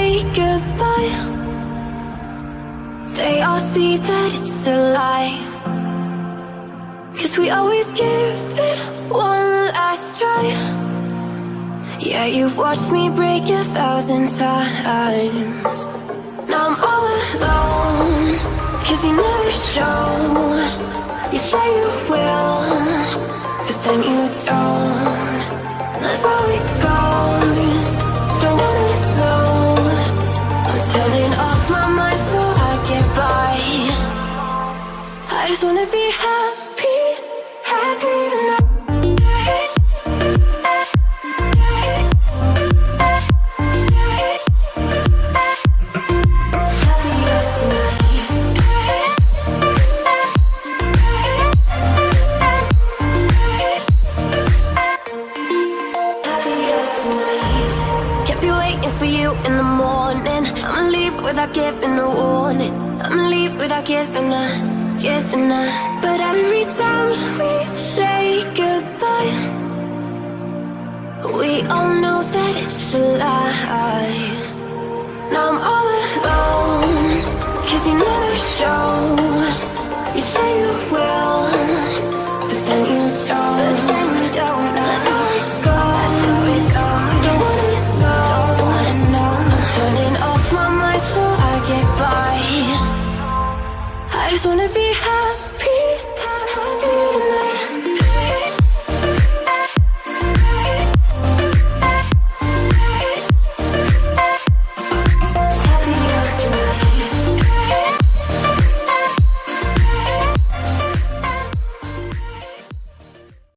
say goodbye, they all see that it's a lie. 'Cause we always give it one last try. Yeah, you've watched me break 1,000 times. Now I'm all alone, 'cause you never show. You say you will, but then you don't. That's how it goes. Don't wanna know. I'm turning off my mind so I get by. I just wanna be happy, happy tonight. Without giving a warning, I'ma leave without giving a. But every time we say goodbye, we all know that it's a lie. Now I'm all alone, 'cause you never show. You say you will, but then you don't. That's how it goes. Don't wanna know. I'm turning off my mind so I get by. I just wanna be